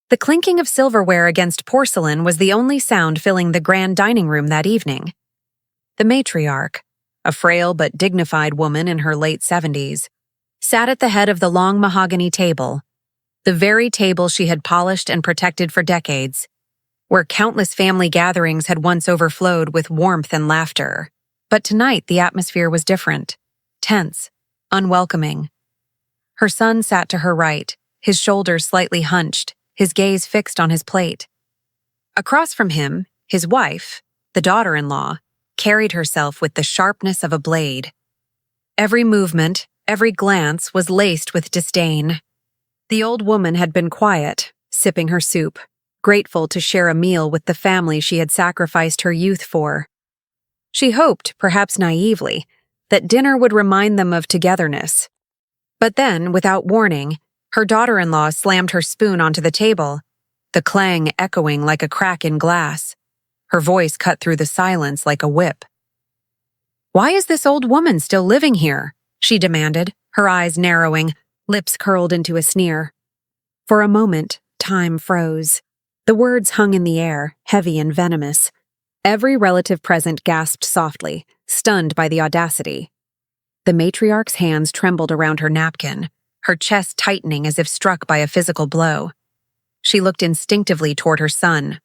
The clinking of silverware against porcelain was the only sound filling the grand dining room that evening. The matriarch, a frail but dignified woman in her late 70s, sat at the head of the long mahogany table, the very table she had polished and protected for decades, where countless family gatherings had once overflowed with warmth and laughter. But tonight the atmosphere was different, tense, unwelcoming. Her son sat to her right, his shoulders slightly hunched, his gaze fixed on his plate. Across from him, his wife, the daughter-in-law, carried herself with the sharpness of a blade. Every movement, every glance was laced with disdain. The old woman had been quiet, sipping her soup, grateful to share a meal with the family she had sacrificed her youth for. She hoped, perhaps naively, that dinner would remind them of togetherness. But then, without warning, her daughter-in-law slammed her spoon onto the table, the clang echoing like a crack in glass. Her voice cut through the silence like a whip. "Why is this old woman still living here?" she demanded, her eyes narrowing, lips curled into a sneer. For a moment, time froze. The words hung in the air, heavy and venomous. Every relative present gasped softly, stunned by the audacity. The matriarch's hands trembled around her napkin, her chest tightening as if struck by a physical blow. She looked instinctively toward her son.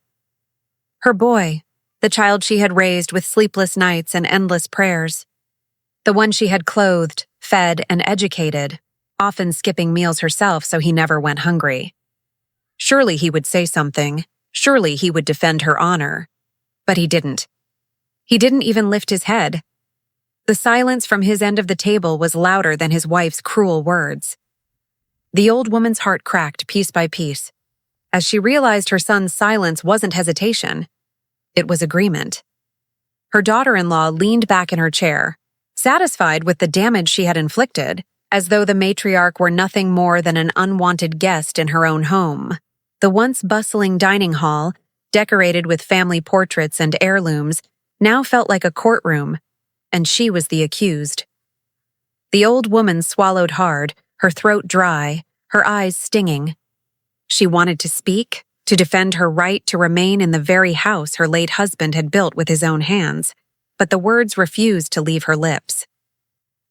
Her boy, the child she had raised with sleepless nights and endless prayers. The one she had clothed, fed, and educated, often skipping meals herself so he never went hungry. Surely he would say something. Surely he would defend her honor. But he didn't. He didn't even lift his head. The silence from his end of the table was louder than his wife's cruel words. The old woman's heart cracked piece by piece, as she realized her son's silence wasn't hesitation. It was agreement. Her daughter-in-law leaned back in her chair, satisfied with the damage she had inflicted, as though the matriarch were nothing more than an unwanted guest in her own home. The once bustling dining hall, decorated with family portraits and heirlooms, now felt like a courtroom, and she was the accused. The old woman swallowed hard, her throat dry, her eyes stinging. She wanted to speak, to defend her right to remain in the very house her late husband had built with his own hands, but the words refused to leave her lips.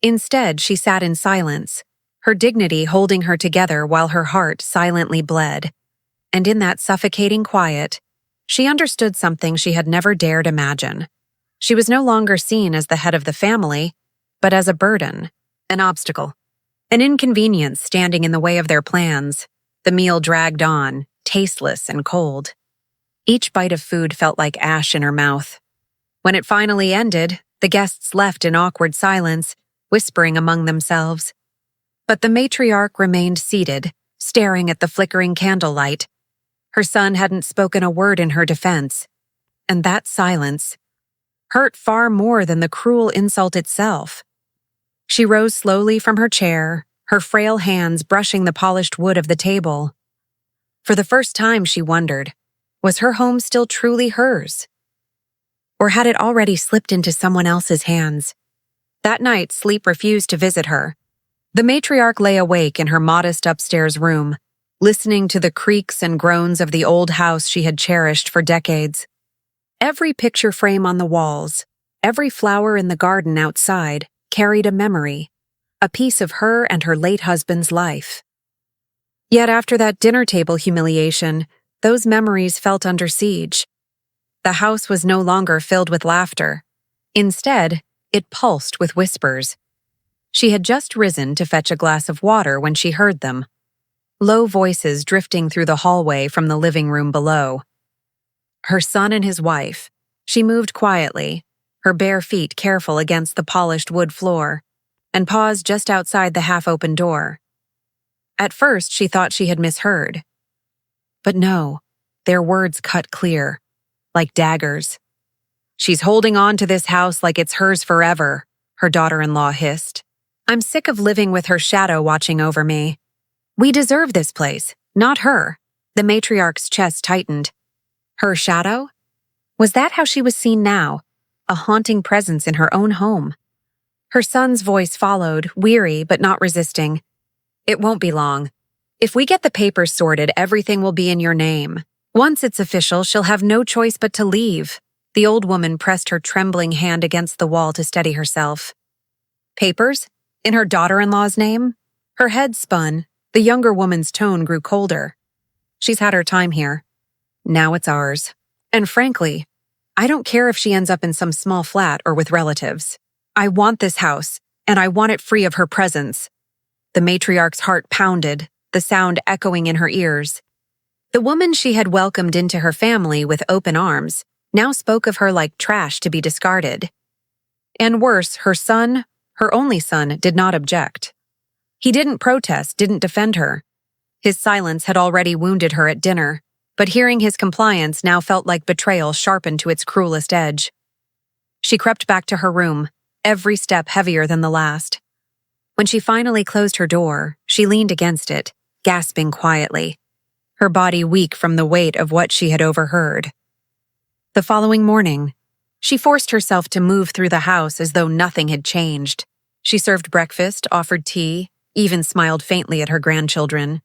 Instead, she sat in silence, her dignity holding her together while her heart silently bled. And in that suffocating quiet, she understood something she had never dared imagine. She was no longer seen as the head of the family, but as a burden, an obstacle, an inconvenience standing in the way of their plans. The meal dragged on, tasteless and cold. Each bite of food felt like ash in her mouth. When it finally ended, the guests left in awkward silence, whispering among themselves. But the matriarch remained seated, staring at the flickering candlelight. Her son hadn't spoken a word in her defense, and that silence hurt far more than the cruel insult itself. She rose slowly from her chair, her frail hands brushing the polished wood of the table. For the first time, she wondered, was her home still truly hers? Or had it already slipped into someone else's hands? That night, sleep refused to visit her. The matriarch lay awake in her modest upstairs room, listening to the creaks and groans of the old house she had cherished for decades. Every picture frame on the walls, every flower in the garden outside, carried a memory, a piece of her and her late husband's life. Yet after that dinner table humiliation, those memories felt under siege. The house was no longer filled with laughter. Instead, it pulsed with whispers. She had just risen to fetch a glass of water when she heard them. Low voices drifting through the hallway from the living room below. Her son and his wife. She moved quietly, her bare feet careful against the polished wood floor, and paused just outside the half-open door. At first, she thought she had misheard. But no, their words cut clear, like daggers. "She's holding on to this house like it's hers forever," her daughter-in-law hissed. "I'm sick of living with her shadow watching over me. We deserve this place, not her." The matriarch's chest tightened. Her shadow? Was that how she was seen now? A haunting presence in her own home. Her son's voice followed, weary but not resisting. "It won't be long. If we get the papers sorted, everything will be in your name. Once it's official, she'll have no choice but to leave." The old woman pressed her trembling hand against the wall to steady herself. Papers? In her daughter-in-law's name? Her head spun. The younger woman's tone grew colder. "She's had her time here. Now it's ours. And frankly, I don't care if she ends up in some small flat or with relatives. I want this house, and I want it free of her presence." The matriarch's heart pounded, the sound echoing in her ears. The woman she had welcomed into her family with open arms now spoke of her like trash to be discarded. And worse, her son, her only son, did not object. He didn't protest, didn't defend her. His silence had already wounded her at dinner, but hearing his compliance now felt like betrayal sharpened to its cruelest edge. She crept back to her room, every step heavier than the last. When she finally closed her door, she leaned against it, gasping quietly, her body weak from the weight of what she had overheard. The following morning, she forced herself to move through the house as though nothing had changed. She served breakfast, offered tea, even smiled faintly at her grandchildren.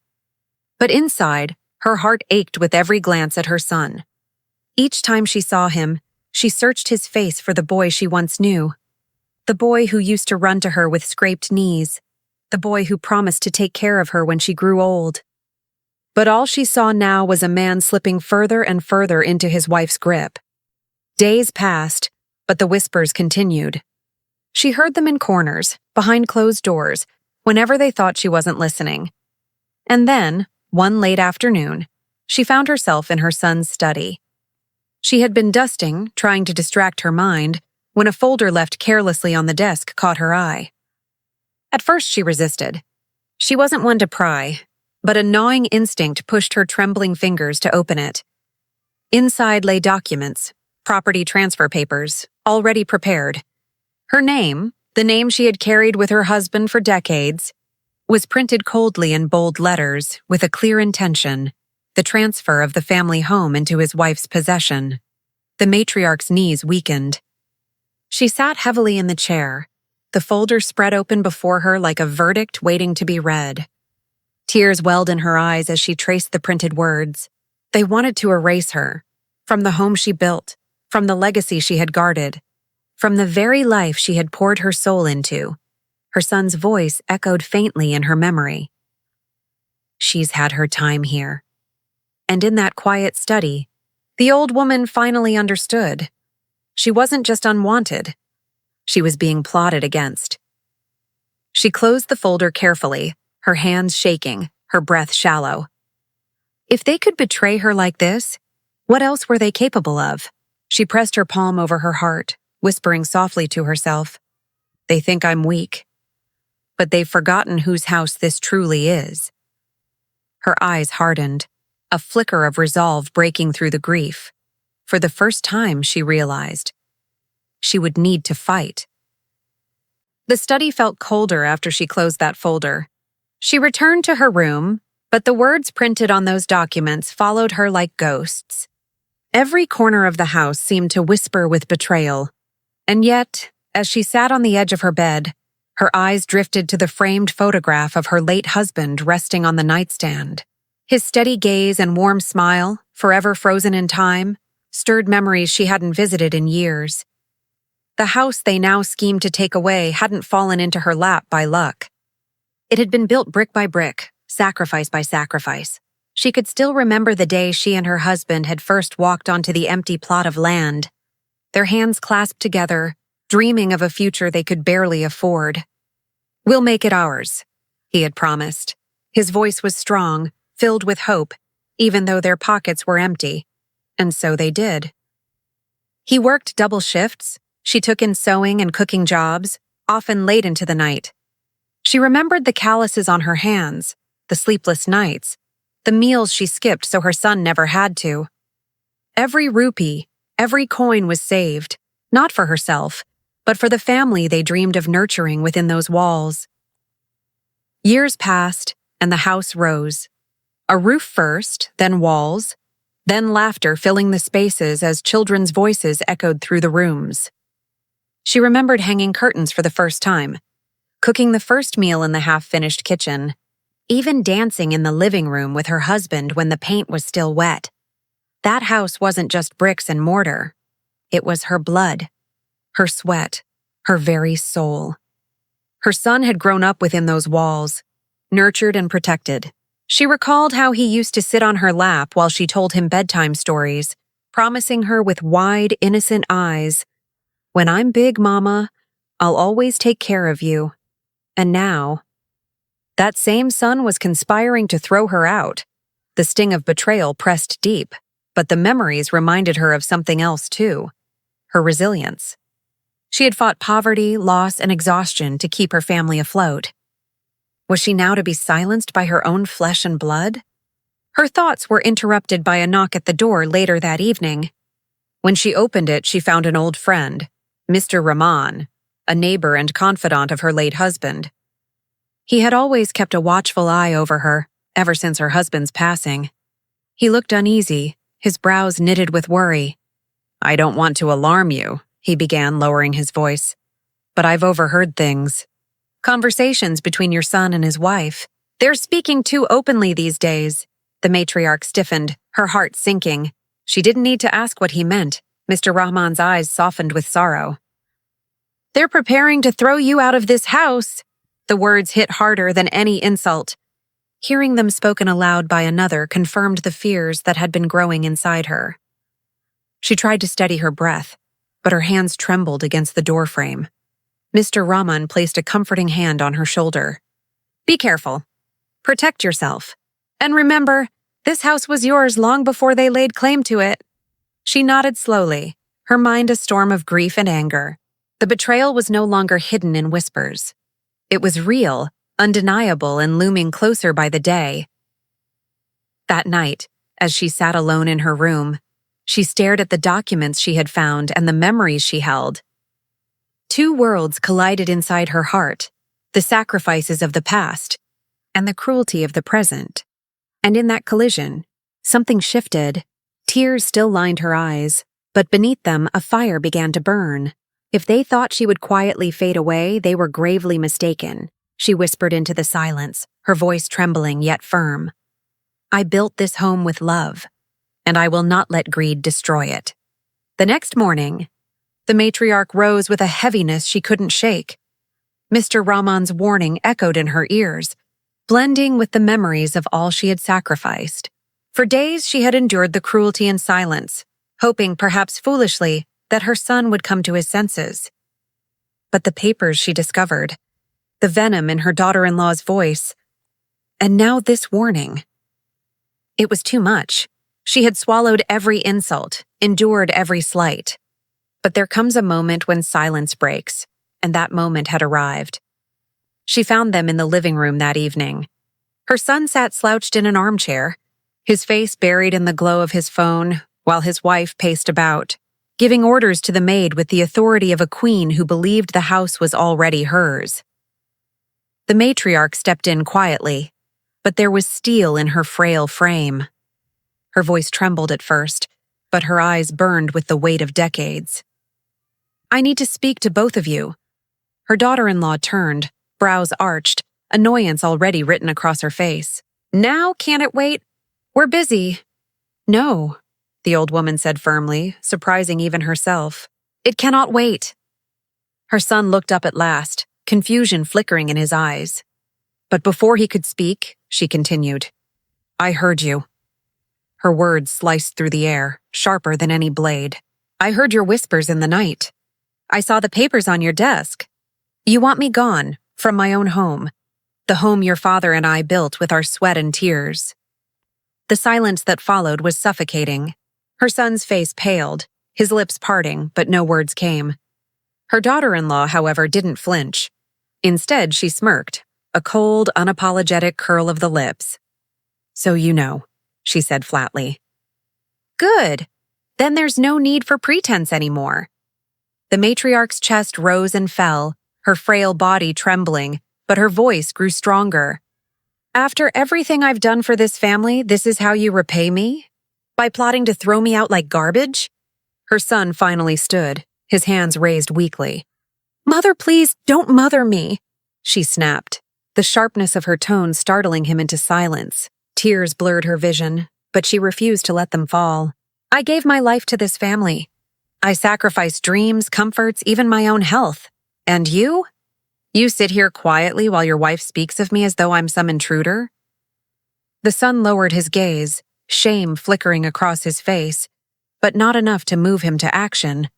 But inside, her heart ached with every glance at her son. Each time she saw him, she searched his face for the boy she once knew. The boy who used to run to her with scraped knees. The boy who promised to take care of her when she grew old. But all she saw now was a man slipping further and further into his wife's grip. Days passed, but the whispers continued. She heard them in corners, behind closed doors, whenever they thought she wasn't listening. And then, one late afternoon, she found herself in her son's study. She had been dusting, trying to distract her mind, when a folder left carelessly on the desk caught her eye. At first she resisted. She wasn't one to pry, but a gnawing instinct pushed her trembling fingers to open it. Inside lay documents, property transfer papers, already prepared. Her name, the name she had carried with her husband for decades, was printed coldly in bold letters with a clear intention: the transfer of the family home into his wife's possession. The matriarch's knees weakened. She sat heavily in the chair, the folder spread open before her like a verdict waiting to be read. Tears welled in her eyes as she traced the printed words. They wanted to erase her, from the home she built, from the legacy she had guarded, from the very life she had poured her soul into. Her son's voice echoed faintly in her memory. She's had her time here. And in that quiet study, the old woman finally understood. She wasn't just unwanted. She was being plotted against. She closed the folder carefully, her hands shaking, her breath shallow. If they could betray her like this, what else were they capable of? She pressed her palm over her heart, whispering softly to herself, "They think I'm weak. But they've forgotten whose house this truly is." Her eyes hardened, a flicker of resolve breaking through the grief. For the first time, she realized she would need to fight. The study felt colder after she closed that folder. She returned to her room, but the words printed on those documents followed her like ghosts. Every corner of the house seemed to whisper with betrayal. And yet, as she sat on the edge of her bed, her eyes drifted to the framed photograph of her late husband resting on the nightstand. His steady gaze and warm smile, forever frozen in time, stirred memories she hadn't visited in years. The house they now schemed to take away hadn't fallen into her lap by luck. It had been built brick by brick, sacrifice by sacrifice. She could still remember the day she and her husband had first walked onto the empty plot of land, their hands clasped together, dreaming of a future they could barely afford. "We'll make it ours," he had promised. His voice was strong, filled with hope, even though their pockets were empty. And so they did. He worked double shifts. She took in sewing and cooking jobs, often late into the night. She remembered the calluses on her hands, the sleepless nights, the meals she skipped so her son never had to. Every rupee, every coin was saved, not for herself, but for the family they dreamed of nurturing within those walls. Years passed, and the house rose. A roof first, then walls, then laughter filling the spaces as children's voices echoed through the rooms. She remembered hanging curtains for the first time, cooking the first meal in the half-finished kitchen, even dancing in the living room with her husband when the paint was still wet. That house wasn't just bricks and mortar. It was her blood, her sweat, her very soul. Her son had grown up within those walls, nurtured and protected. She recalled how he used to sit on her lap while she told him bedtime stories, promising her with wide, innocent eyes, "When I'm big, Mama, I'll always take care of you." And now, that same son was conspiring to throw her out. The sting of betrayal pressed deep, but the memories reminded her of something else too, her resilience. She had fought poverty, loss, and exhaustion to keep her family afloat. Was she now to be silenced by her own flesh and blood? Her thoughts were interrupted by a knock at the door later that evening. When she opened it, she found an old friend, Mr. Rahman, a neighbor and confidant of her late husband. He had always kept a watchful eye over her, ever since her husband's passing. He looked uneasy, his brows knitted with worry. "I don't want to alarm you," he began, lowering his voice, "but I've overheard things. Conversations between your son and his wife. They're speaking too openly these days." The matriarch stiffened, her heart sinking. She didn't need to ask what he meant. Mr. Rahman's eyes softened with sorrow. "They're preparing to throw you out of this house." The words hit harder than any insult. Hearing them spoken aloud by another confirmed the fears that had been growing inside her. She tried to steady her breath, but her hands trembled against the doorframe. Mr. Rahman placed a comforting hand on her shoulder. "Be careful. Protect yourself. And remember, this house was yours long before they laid claim to it." She nodded slowly, her mind a storm of grief and anger. The betrayal was no longer hidden in whispers. It was real, undeniable, and looming closer by the day. That night, as she sat alone in her room, she stared at the documents she had found and the memories she held. Two worlds collided inside her heart, the sacrifices of the past and the cruelty of the present. And in that collision, something shifted. Tears still lined her eyes, but beneath them a fire began to burn. If they thought she would quietly fade away, they were gravely mistaken. She whispered into the silence, her voice trembling yet firm. "I built this home with love, and I will not let greed destroy it." The next morning, the matriarch rose with a heaviness she couldn't shake. Mr. Rahman's warning echoed in her ears, blending with the memories of all she had sacrificed. For days she had endured the cruelty in silence, hoping, perhaps foolishly, that her son would come to his senses. But the papers she discovered, the venom in her daughter-in-law's voice, and now this warning. It was too much. She had swallowed every insult, endured every slight. But there comes a moment when silence breaks, and that moment had arrived. She found them in the living room that evening. Her son sat slouched in an armchair, his face buried in the glow of his phone, while his wife paced about, giving orders to the maid with the authority of a queen who believed the house was already hers. The matriarch stepped in quietly, but there was steel in her frail frame. Her voice trembled at first, but her eyes burned with the weight of decades. "I need to speak to both of you." Her daughter-in-law turned, brows arched, annoyance already written across her face. "Now, can't it wait? We're busy." "No," the old woman said firmly, surprising even herself. "It cannot wait." Her son looked up at last, confusion flickering in his eyes. But before he could speak, she continued, "I heard you." Her words sliced through the air, sharper than any blade. "I heard your whispers in the night. I saw the papers on your desk. You want me gone, from my own home, the home your father and I built with our sweat and tears." The silence that followed was suffocating. Her son's face paled, his lips parting, but no words came. Her daughter-in-law, however, didn't flinch. Instead, she smirked, a cold, unapologetic curl of the lips. "So you know," she said flatly. "Good. Then there's no need for pretense anymore." The matriarch's chest rose and fell, her frail body trembling, but her voice grew stronger. "After everything I've done for this family, this is how you repay me? By plotting to throw me out like garbage?" Her son finally stood, his hands raised weakly. "Mother, please, don't mother me," she snapped. the sharpness of her tone startling him into silence. Tears blurred her vision, but she refused to let them fall. I gave my life to this family. I sacrificed dreams, comforts, even my own health. And you? You sit here quietly while your wife speaks of me as though I'm some intruder? The son lowered his gaze, shame flickering across his face, but not enough to move him to action.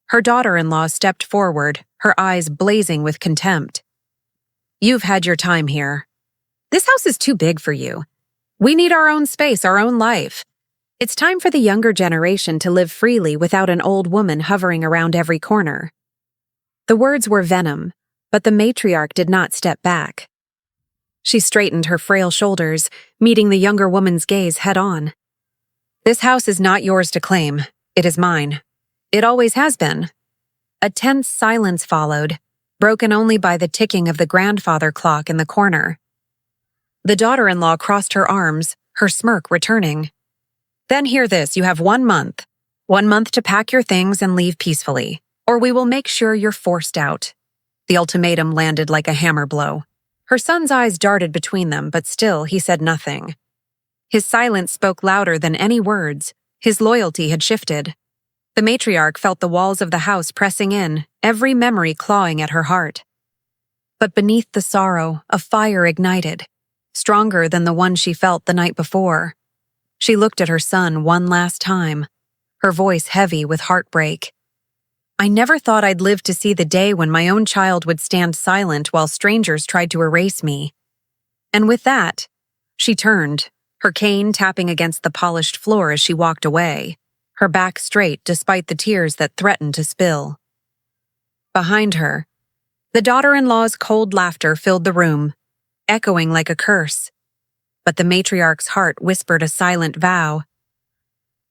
Her daughter-in-law stepped forward, her eyes blazing with contempt. You've had your time here. This house is too big for you. We need our own space, our own life. It's time for the younger generation to live freely without an old woman hovering around every corner. The words were venom, but the matriarch did not step back. She straightened her frail shoulders, meeting the younger woman's gaze head-on. This house is not yours to claim. It is mine. It always has been. A tense silence followed, broken only by the ticking of the grandfather clock in the corner. The daughter-in-law crossed her arms, her smirk returning. Then hear this, you have 1 month. 1 month to pack your things and leave peacefully, or we will make sure you're forced out. The ultimatum landed like a hammer blow. Her son's eyes darted between them, but still he said nothing. His silence spoke louder than any words. His loyalty had shifted. The matriarch felt the walls of the house pressing in, every memory clawing at her heart. But beneath the sorrow, a fire ignited, stronger than the one she felt the night before. She looked at her son one last time, her voice heavy with heartbreak. I never thought I'd live to see the day when my own child would stand silent while strangers tried to erase me. And with that, she turned, her cane tapping against the polished floor as she walked away, her back straight despite the tears that threatened to spill. Behind her, the daughter-in-law's cold laughter filled the room, echoing like a curse. But the matriarch's heart whispered a silent vow.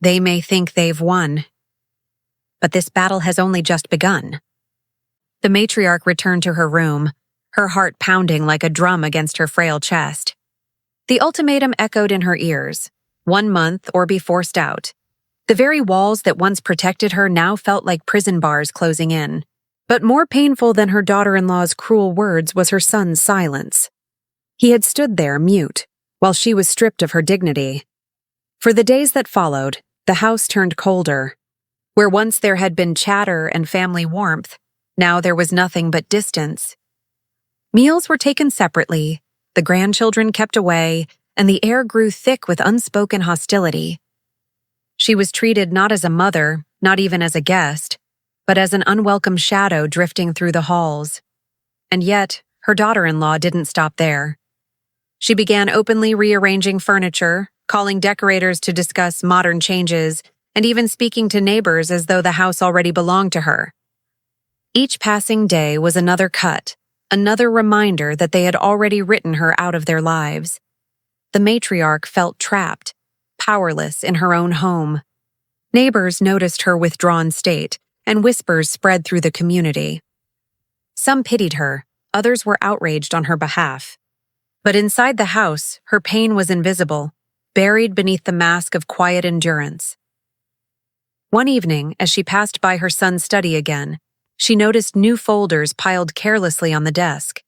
They may think they've won, but this battle has only just begun. The matriarch returned to her room, her heart pounding like a drum against her frail chest. The ultimatum echoed in her ears. 1 month or be forced out. The very walls that once protected her now felt like prison bars closing in. But more painful than her daughter-in-law's cruel words was her son's silence. He had stood there, mute, while she was stripped of her dignity. For the days that followed, the house turned colder. Where once there had been chatter and family warmth, now there was nothing but distance. Meals were taken separately, the grandchildren kept away, and the air grew thick with unspoken hostility. She was treated not as a mother, not even as a guest, but as an unwelcome shadow drifting through the halls. And yet, her daughter-in-law didn't stop there. She began openly rearranging furniture, calling decorators to discuss modern changes, and even speaking to neighbors as though the house already belonged to her. Each passing day was another cut, another reminder that they had already written her out of their lives. The matriarch felt trapped, powerless in her own home. Neighbors noticed her withdrawn state, and whispers spread through the community. Some pitied her, others were outraged on her behalf. But inside the house, her pain was invisible, buried beneath the mask of quiet endurance. One evening, as she passed by her son's study again, she noticed new folders piled carelessly on the desk.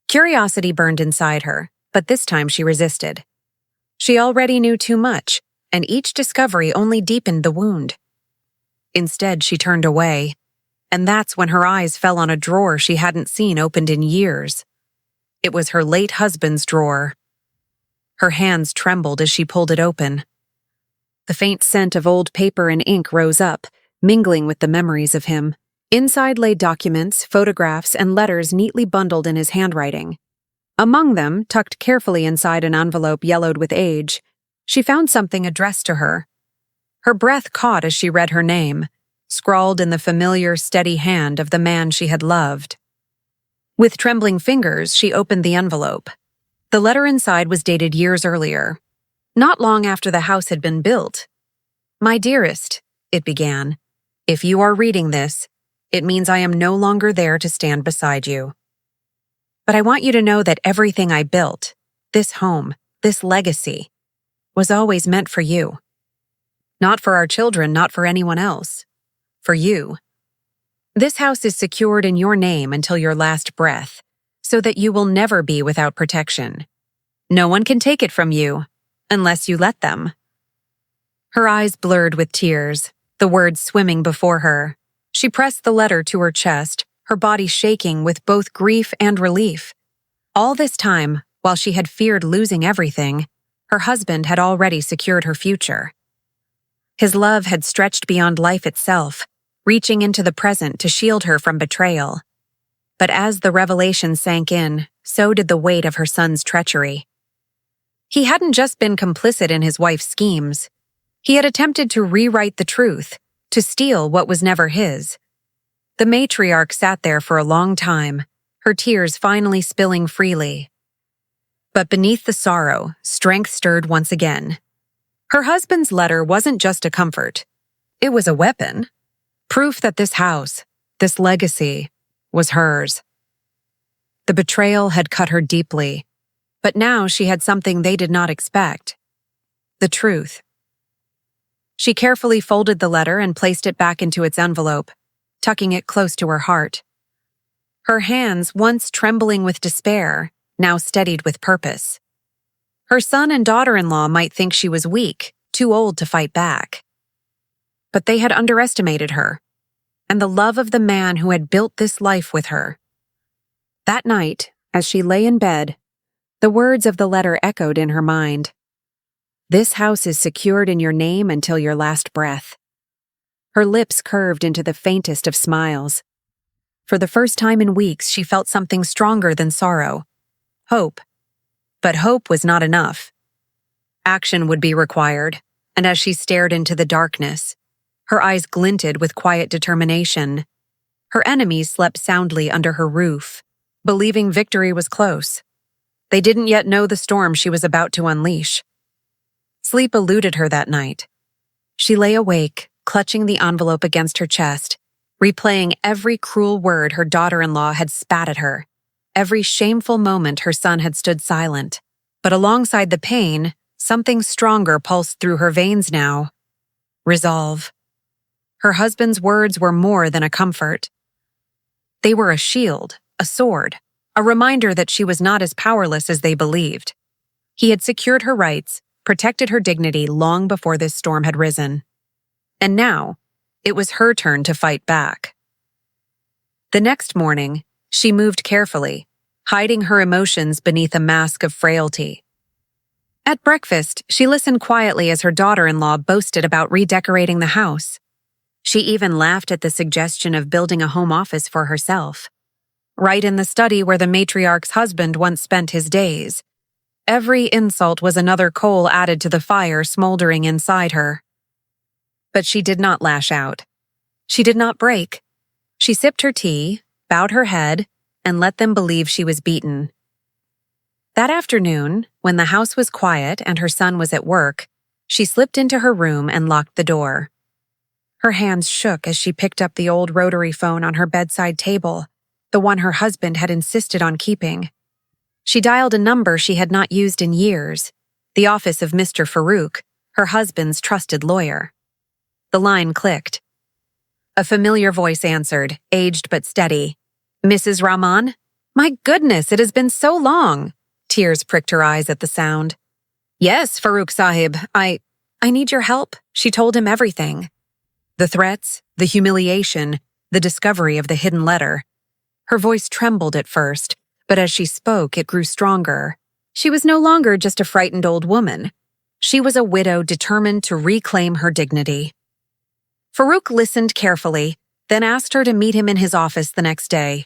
Curiosity burned inside her, but this time she resisted. She already knew too much, and each discovery only deepened the wound. Instead, she turned away, and that's when her eyes fell on a drawer she hadn't seen opened in years. It was her late husband's drawer. Her hands trembled as she pulled it open. The faint scent of old paper and ink rose up, mingling with the memories of him. Inside lay documents, photographs, and letters neatly bundled in his handwriting. Among them, tucked carefully inside an envelope yellowed with age, she found something addressed to her. Her breath caught as she read her name, scrawled in the familiar, steady hand of the man she had loved. With trembling fingers, she opened the envelope. The letter inside was dated years earlier, not long after the house had been built. My dearest, it began, if you are reading this, it means I am no longer there to stand beside you. But I want you to know that everything I built, this home, this legacy, was always meant for you. Not for our children, not for anyone else. For you. This house is secured in your name until your last breath, so that you will never be without protection. No one can take it from you, unless you let them." Her eyes blurred with tears, the words swimming before her. She pressed the letter to her chest, her body shaking with both grief and relief. All this time, while she had feared losing everything, her husband had already secured her future. His love had stretched beyond life itself, reaching into the present to shield her from betrayal. But as the revelation sank in, so did the weight of her son's treachery. He hadn't just been complicit in his wife's schemes. He had attempted to rewrite the truth, to steal what was never his. The matriarch sat there for a long time, her tears finally spilling freely. But beneath the sorrow, strength stirred once again. Her husband's letter wasn't just a comfort. It was a weapon. Proof that this house, this legacy, was hers. The betrayal had cut her deeply, but now she had something they did not expect. The truth. She carefully folded the letter and placed it back into its envelope, tucking it close to her heart. Her hands, once trembling with despair, now steadied with purpose. Her son and daughter-in-law might think she was weak, too old to fight back. But they had underestimated her, and the love of the man who had built this life with her. That night, as she lay in bed, the words of the letter echoed in her mind. "This house is secured in your name until your last breath." Her lips curved into the faintest of smiles. For the first time in weeks, she felt something stronger than sorrow. Hope. But hope was not enough. Action would be required, and as she stared into the darkness, her eyes glinted with quiet determination. Her enemies slept soundly under her roof, believing victory was close. They didn't yet know the storm she was about to unleash. Sleep eluded her that night. She lay awake, clutching the envelope against her chest, replaying every cruel word her daughter-in-law had spat at her, every shameful moment her son had stood silent. But alongside the pain, something stronger pulsed through her veins now. Resolve. Her husband's words were more than a comfort. They were a shield, a sword, a reminder that she was not as powerless as they believed. He had secured her rights, protected her dignity long before this storm had risen. And now, it was her turn to fight back. The next morning, she moved carefully, hiding her emotions beneath a mask of frailty. At breakfast, she listened quietly as her daughter-in-law boasted about redecorating the house. She even laughed at the suggestion of building a home office for herself, right in the study where the matriarch's husband once spent his days. Every insult was another coal added to the fire smoldering inside her. But she did not lash out. She did not break. She sipped her tea, bowed her head, and let them believe she was beaten. That afternoon, when the house was quiet and her son was at work, she slipped into her room and locked the door. Her hands shook as she picked up the old rotary phone on her bedside table, the one her husband had insisted on keeping. She dialed a number she had not used in years, the office of Mr. Farouk, her husband's trusted lawyer. The line clicked. A familiar voice answered, aged but steady. "Mrs. Rahman? My goodness, it has been so long." Tears pricked her eyes at the sound. "Yes, Farouk Sahib, I need your help." She told him everything. The threats, the humiliation, the discovery of the hidden letter. Her voice trembled at first, but as she spoke, it grew stronger. She was no longer just a frightened old woman. She was a widow determined to reclaim her dignity. Farouk listened carefully, then asked her to meet him in his office the next day.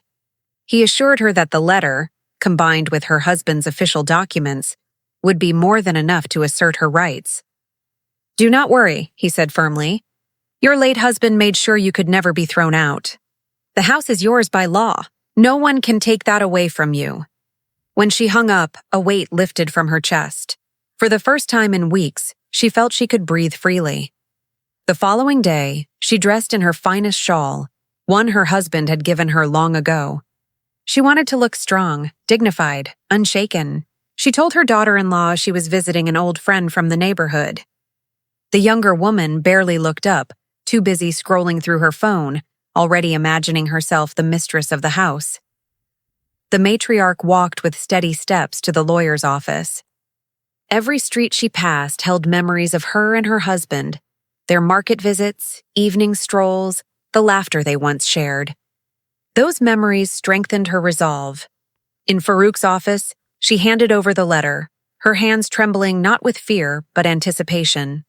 He assured her that the letter, combined with her husband's official documents, would be more than enough to assert her rights. "Do not worry," he said firmly. "Your late husband made sure you could never be thrown out. The house is yours by law. No one can take that away from you." When she hung up, a weight lifted from her chest. For the first time in weeks, she felt she could breathe freely. The following day, she dressed in her finest shawl, one her husband had given her long ago. She wanted to look strong, dignified, unshaken. She told her daughter-in-law she was visiting an old friend from the neighborhood. The younger woman barely looked up, too busy scrolling through her phone, already imagining herself the mistress of the house. The matriarch walked with steady steps to the lawyer's office. Every street she passed held memories of her and her husband, their market visits, evening strolls, the laughter they once shared. Those memories strengthened her resolve. In Farouk's office, she handed over the letter, her hands trembling not with fear but anticipation.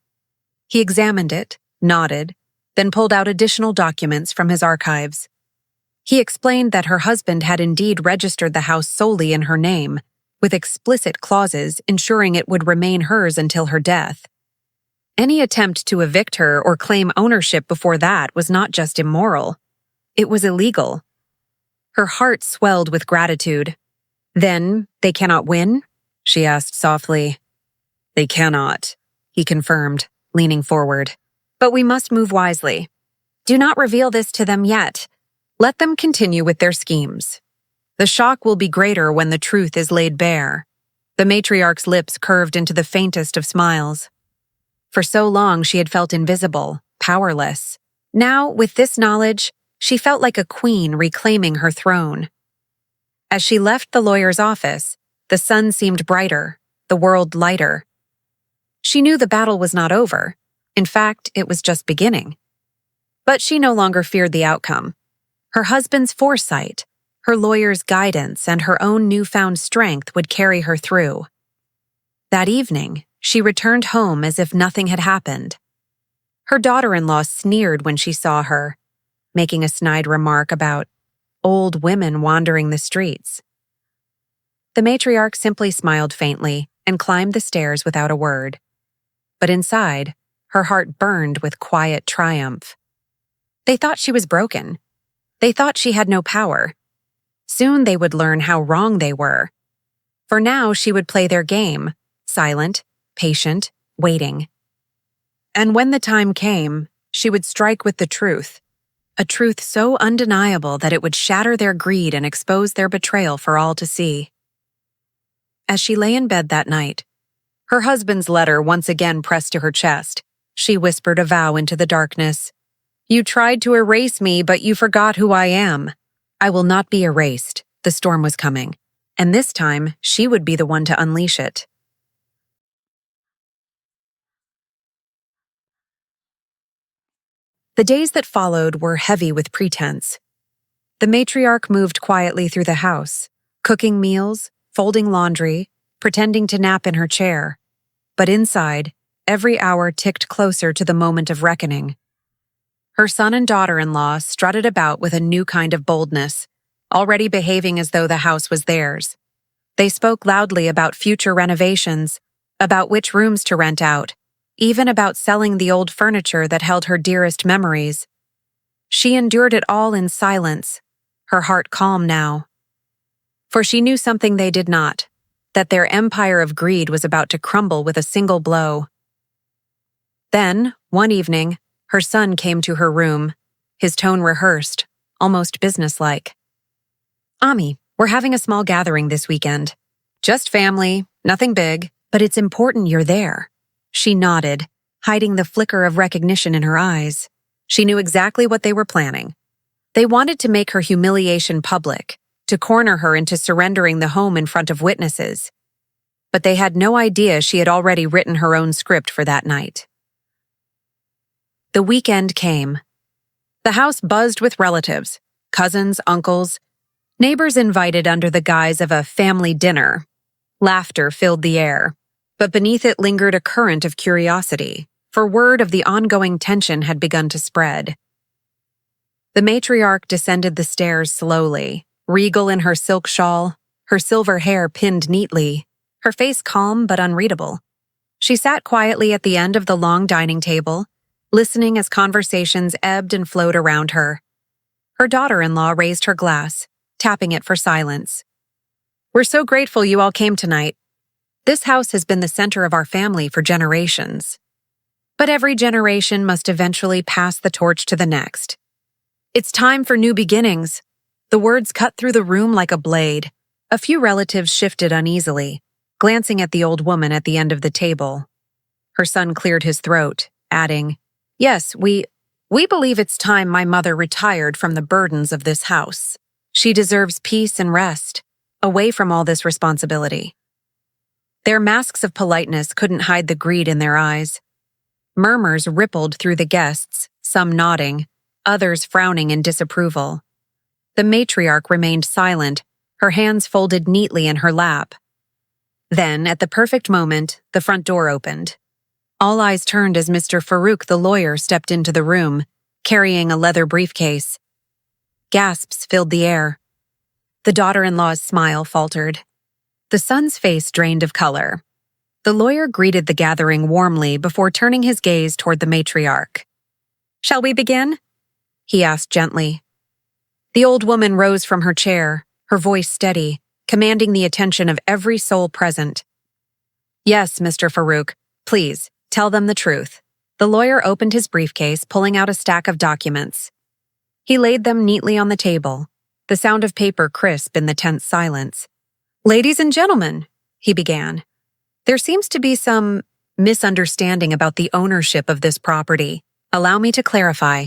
He examined it, nodded, then pulled out additional documents from his archives. He explained that her husband had indeed registered the house solely in her name, with explicit clauses ensuring it would remain hers until her death. Any attempt to evict her or claim ownership before that was not just immoral. It was illegal. Her heart swelled with gratitude. "Then, they cannot win?" she asked softly. "They cannot," he confirmed, leaning forward. "But we must move wisely. Do not reveal this to them yet. Let them continue with their schemes. The shock will be greater when the truth is laid bare." The matriarch's lips curved into the faintest of smiles. For so long she had felt invisible, powerless. Now, with this knowledge, she felt like a queen reclaiming her throne. As she left the lawyer's office, the sun seemed brighter, the world lighter. She knew the battle was not over. In fact, it was just beginning. But she no longer feared the outcome. Her husband's foresight, her lawyer's guidance, and her own newfound strength would carry her through. That evening, she returned home as if nothing had happened. Her daughter-in-law sneered when she saw her, making a snide remark about old women wandering the streets. The matriarch simply smiled faintly and climbed the stairs without a word. But inside, her heart burned with quiet triumph. They thought she was broken. They thought she had no power. Soon they would learn how wrong they were. For now, she would play their game, silent, patient, waiting. And when the time came, she would strike with the truth, a truth so undeniable that it would shatter their greed and expose their betrayal for all to see. As she lay in bed that night, her husband's letter once again pressed to her chest, she whispered a vow into the darkness. "You tried to erase me, but you forgot who I am. I will not be erased." The storm was coming, and this time she would be the one to unleash it. The days that followed were heavy with pretense. The matriarch moved quietly through the house, cooking meals, folding laundry, pretending to nap in her chair. But inside, every hour ticked closer to the moment of reckoning. Her son and daughter-in-law strutted about with a new kind of boldness, already behaving as though the house was theirs. They spoke loudly about future renovations, about which rooms to rent out, even about selling the old furniture that held her dearest memories. She endured it all in silence, her heart calm now. For she knew something they did not, that their empire of greed was about to crumble with a single blow. Then, one evening, her son came to her room, his tone rehearsed, almost businesslike. "Ami, we're having a small gathering this weekend. Just family, nothing big, but it's important you're there." She nodded, hiding the flicker of recognition in her eyes. She knew exactly what they were planning. They wanted to make her humiliation public, to corner her into surrendering the home in front of witnesses. But they had no idea she had already written her own script for that night. The weekend came. The house buzzed with relatives, cousins, uncles, neighbors invited under the guise of a family dinner. Laughter filled the air, but beneath it lingered a current of curiosity, for word of the ongoing tension had begun to spread. The matriarch descended the stairs slowly, regal in her silk shawl, her silver hair pinned neatly, her face calm but unreadable. She sat quietly at the end of the long dining table, listening as conversations ebbed and flowed around her. Her daughter-in-law raised her glass, tapping it for silence. "We're so grateful you all came tonight. This house has been the center of our family for generations. But every generation must eventually pass the torch to the next. It's time for new beginnings." The words cut through the room like a blade. A few relatives shifted uneasily, glancing at the old woman at the end of the table. Her son cleared his throat, adding, "Yes, we believe it's time my mother retired from the burdens of this house. She deserves peace and rest. away from all this responsibility. Their masks of politeness couldn't hide the greed in their eyes. Murmurs rippled through the guests, some nodding, others frowning in disapproval. The matriarch remained silent, her hands folded neatly in her lap. Then, at the perfect moment, the front door opened. All eyes turned as Mr. Farouk the lawyer stepped into the room, carrying a leather briefcase. Gasps filled the air. The daughter-in-law's smile faltered. The son's face drained of color. The lawyer greeted the gathering warmly before turning his gaze toward the matriarch. "Shall we begin?" he asked gently. The old woman rose from her chair, her voice steady, commanding the attention of every soul present. "Yes, Mr. Farouk, please, tell them the truth." The lawyer opened his briefcase, pulling out a stack of documents. He laid them neatly on the table, the sound of paper crisp in the tense silence. "Ladies and gentlemen," he began, "there seems to be some misunderstanding about the ownership of this property. Allow me to clarify."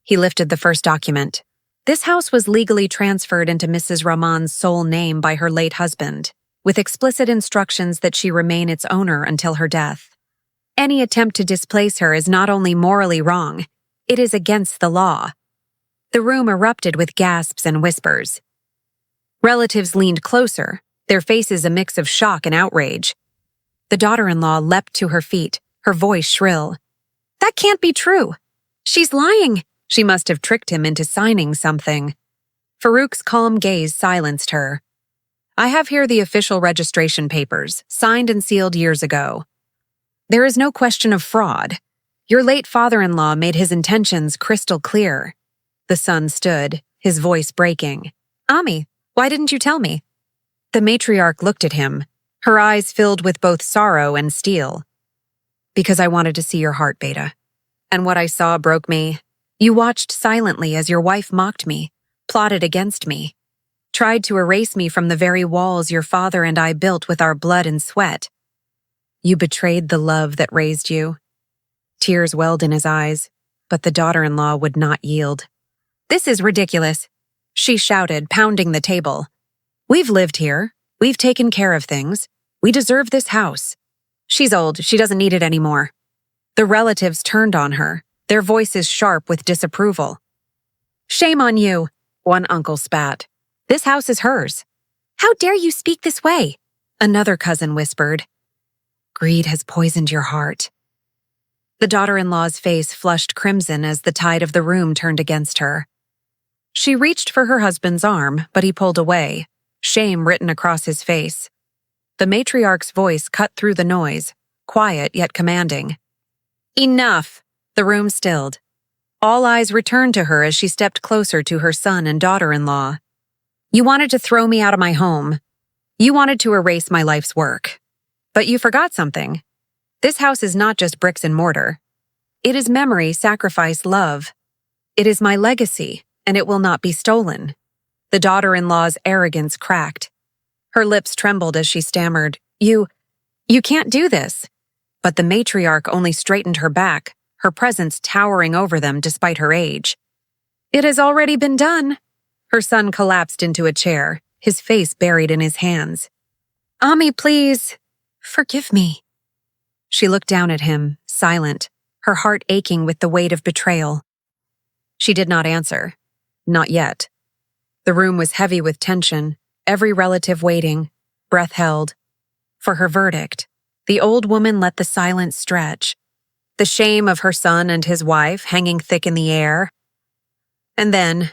He lifted the first document. This house was legally transferred into Mrs. Rahman's sole name by her late husband, with explicit instructions that she remain its owner until her death. Any attempt to displace her is not only morally wrong, it is against the law. The room erupted with gasps and whispers. Relatives leaned closer, their faces a mix of shock and outrage. The daughter-in-law leapt to her feet, her voice shrill. "That can't be true! She's lying! She must have tricked him into signing something." Farouk's calm gaze silenced her. "I have here the official registration papers, signed and sealed years ago. There is no question of fraud. Your late father-in-law made his intentions crystal clear." The son stood, his voice breaking. "Ami, why didn't you tell me?" The matriarch looked at him, her eyes filled with both sorrow and steel. "Because I wanted to see your heart, Beta. And what I saw broke me. You watched silently as your wife mocked me, plotted against me, tried to erase me from the very walls your father and I built with our blood and sweat. You betrayed the love that raised you." Tears welled in his eyes, but the daughter-in-law would not yield. "This is ridiculous," she shouted, pounding the table. "We've lived here. We've taken care of things. We deserve this house. She's old. She doesn't need it anymore." The relatives turned on her, their voices sharp with disapproval. "Shame on you," one uncle spat. "This house is hers." "How dare you speak this way?" another cousin whispered. "Greed has poisoned your heart." The daughter-in-law's face flushed crimson as the tide of the room turned against her. She reached for her husband's arm, but he pulled away, shame written across his face. The matriarch's voice cut through the noise, quiet yet commanding. "Enough!" The room stilled. All eyes returned to her as she stepped closer to her son and daughter-in-law. "You wanted to throw me out of my home. You wanted to erase my life's work. But you forgot something. This house is not just bricks and mortar. It is memory, sacrifice, love. It is my legacy, and it will not be stolen." The daughter-in-law's arrogance cracked. Her lips trembled as she stammered, You can't do this." But the matriarch only straightened her back, her presence towering over them despite her age. "It has already been done." Her son collapsed into a chair, his face buried in his hands. "Ami, please, forgive me." She looked down at him, silent, her heart aching with the weight of betrayal. She did not answer. Not yet. The room was heavy with tension, every relative waiting, breath held. For her verdict, the old woman let the silence stretch, the shame of her son and his wife hanging thick in the air. And then,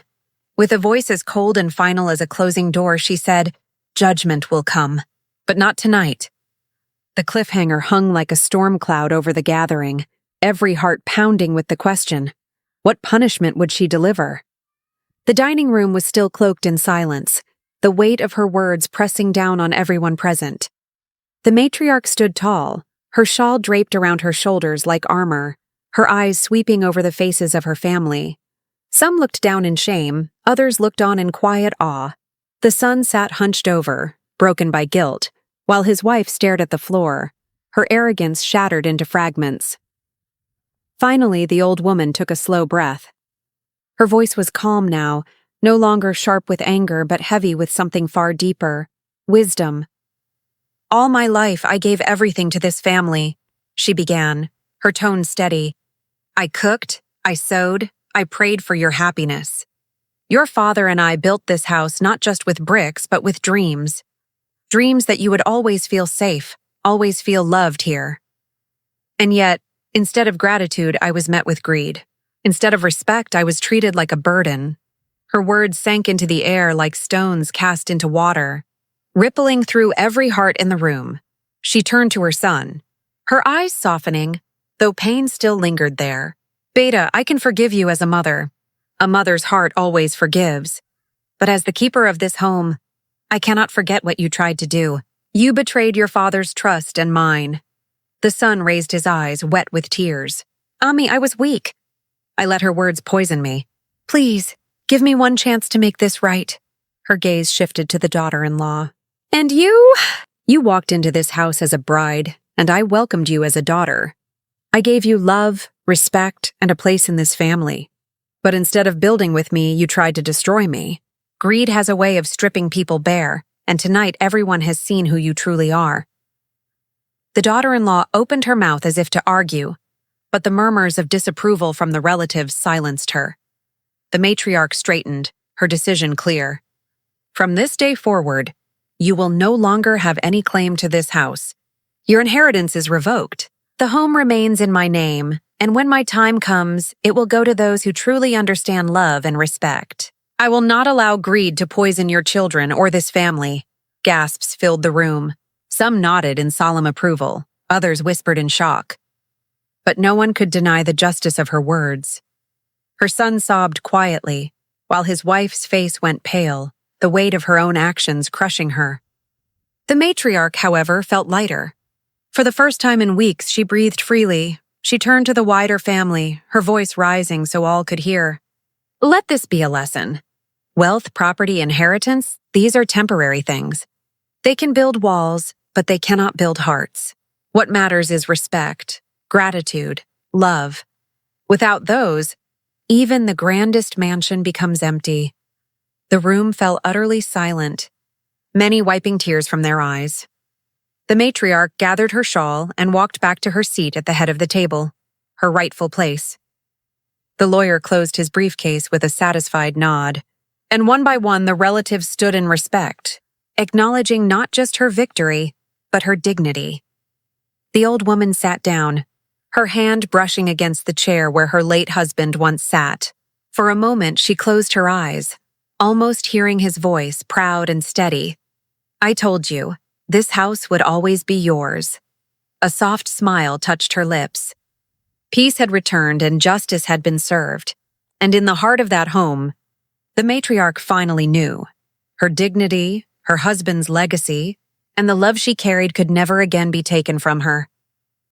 with a voice as cold and final as a closing door, she said, "Judgment will come, but not tonight." The cliffhanger hung like a storm cloud over the gathering, every heart pounding with the question, what punishment would she deliver? The dining room was still cloaked in silence, the weight of her words pressing down on everyone present. The matriarch stood tall, her shawl draped around her shoulders like armor, her eyes sweeping over the faces of her family. Some looked down in shame, others looked on in quiet awe. The son sat hunched over, broken by guilt, while his wife stared at the floor, her arrogance shattered into fragments. Finally, the old woman took a slow breath. Her voice was calm now, no longer sharp with anger but heavy with something far deeper, wisdom. "All my life I gave everything to this family," she began, her tone steady. "I cooked, I sewed, I prayed for your happiness. Your father and I built this house not just with bricks but with dreams. Dreams that you would always feel safe, always feel loved here. And yet, instead of gratitude, I was met with greed. Instead of respect, I was treated like a burden." Her words sank into the air like stones cast into water, rippling through every heart in the room. She turned to her son, her eyes softening, though pain still lingered there. "Beta, I can forgive you as a mother. A mother's heart always forgives. But as the keeper of this home, I cannot forget what you tried to do. You betrayed your father's trust and mine." The son raised his eyes, wet with tears. "Ami, I was weak. I let her words poison me. Please, give me one chance to make this right." Her gaze shifted to the daughter-in-law. "And you? You walked into this house as a bride, and I welcomed you as a daughter. I gave you love, respect, and a place in this family. But instead of building with me, you tried to destroy me. Greed has a way of stripping people bare, and tonight everyone has seen who you truly are." The daughter-in-law opened her mouth as if to argue, but the murmurs of disapproval from the relatives silenced her. The matriarch straightened, her decision clear. "From this day forward, you will no longer have any claim to this house. Your inheritance is revoked. The home remains in my name, and when my time comes, it will go to those who truly understand love and respect. I will not allow greed to poison your children or this family." Gasps filled the room. Some nodded in solemn approval, others whispered in shock. But no one could deny the justice of her words. Her son sobbed quietly, while his wife's face went pale, the weight of her own actions crushing her. The matriarch, however, felt lighter. For the first time in weeks, she breathed freely. She turned to the wider family, her voice rising so all could hear. "Let this be a lesson. Wealth, property, inheritance, these are temporary things. They can build walls, but they cannot build hearts. What matters is respect, gratitude, love. Without those, even the grandest mansion becomes empty." The room fell utterly silent, many wiping tears from their eyes. The matriarch gathered her shawl and walked back to her seat at the head of the table, her rightful place. The lawyer closed his briefcase with a satisfied nod, and one by one the relatives stood in respect, acknowledging not just her victory, but her dignity. The old woman sat down, her hand brushing against the chair where her late husband once sat. For a moment she closed her eyes, almost hearing his voice, proud and steady. "I told you, this house would always be yours." A soft smile touched her lips. Peace had returned and justice had been served, and in the heart of that home, the matriarch finally knew. Her dignity, her husband's legacy, and the love she carried could never again be taken from her.